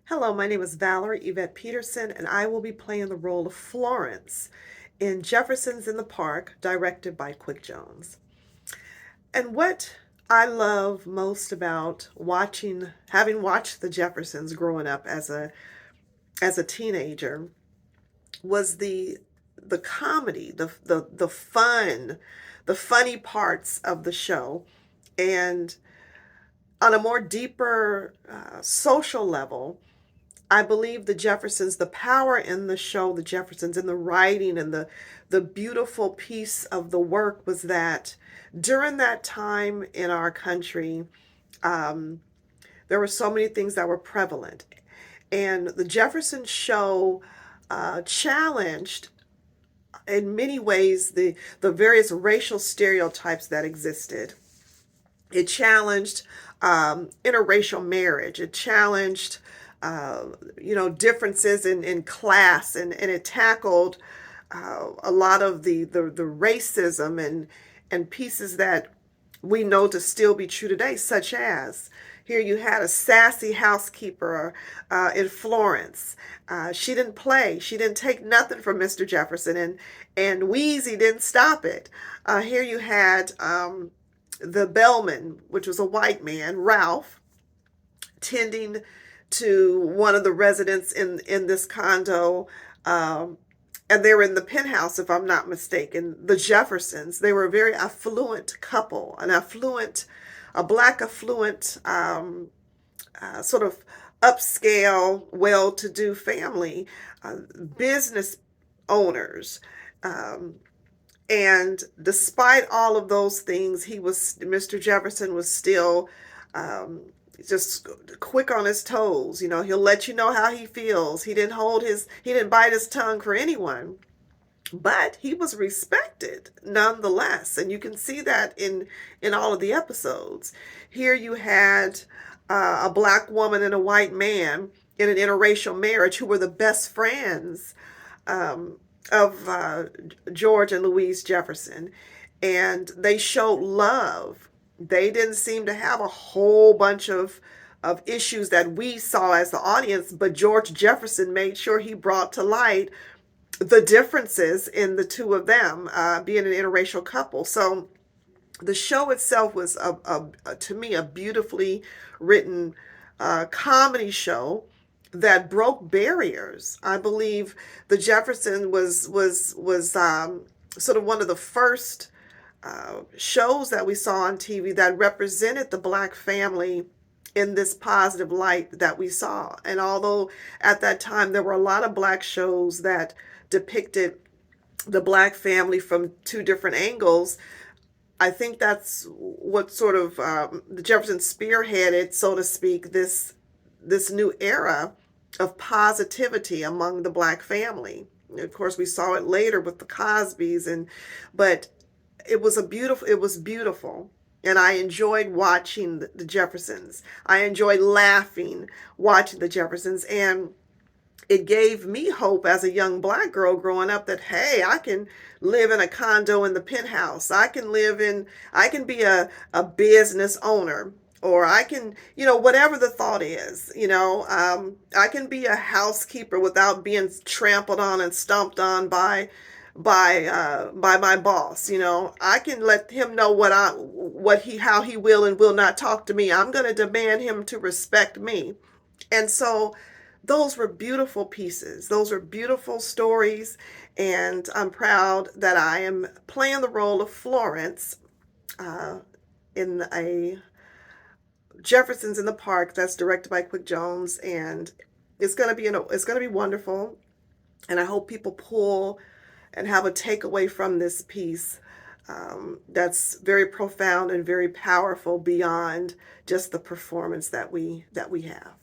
Hello, my name is Valerie Yvette Peterson, and I will be playing the role of Florence in Jeffersons in the Park, directed by Quick Jones. And what I love most about having watched the Jeffersons growing up as a teenager, was the comedy, the fun, the funny parts of the show, and on a more deeper social level. I believe the Jeffersons, the power in the show, the Jeffersons, in the writing and the beautiful piece of the work was that during that time in our country, um, there were so many things that were prevalent. And the Jefferson show challenged in many ways the various racial stereotypes that existed. It challenged interracial marriage. It challenged, differences in class, and it tackled a lot of the racism and pieces that we know to still be true today, such as here you had a sassy housekeeper in Florence. She didn't play. She didn't take nothing from Mr. Jefferson, and Wheezy didn't stop it. Here you had the bellman, which was a white man, Ralph, tending to one of the residents in this condo. And they were in the penthouse, if I'm not mistaken. The Jeffersons, they were a very affluent couple, a black affluent, sort of upscale, well-to-do family, uh, business owners. Um, and despite all of those things, Mr. Jefferson was still um, just quick on his toes. You know, he'll let you know how he feels. He didn't bite his tongue for anyone, but he was respected nonetheless. And you can see that in all of the episodes. Here you had a black woman and a white man in an interracial marriage who were the best friends um, of George and Louise Jefferson, and they showed love. They didn't seem to have a whole bunch of issues that we saw as the audience, but George Jefferson made sure he brought to light the differences in the two of them being an interracial couple. So the show itself was to me a beautifully written comedy show that broke barriers. I believe the Jefferson was sort of one of the first shows that we saw on TV that represented the black family in this positive light that we saw. And although at that time there were a lot of black shows that depicted the black family from two different angles, I think that's what sort of the Jefferson spearheaded, so to speak, this new era of positivity among the black family. Of course, we saw it later with the Cosbys, but it was beautiful. And I enjoyed watching the Jeffersons. I enjoyed laughing watching the Jeffersons, and it gave me hope as a young black girl growing up that, hey, I can live in a condo in the penthouse. I can be a business owner, or I can, whatever the thought is, I can be a housekeeper without being trampled on and stomped on by my boss. I can let him know how he will and will not talk to me. I'm going to demand him to respect me. And so those were beautiful pieces. Those were beautiful stories. And I'm proud that I am playing the role of Florence uh, in a Jefferson's in the Park that's directed by Quick Jones. And it's going to be wonderful. And I hope people pull and have a takeaway from this piece that's very profound and very powerful beyond just the performance that we have.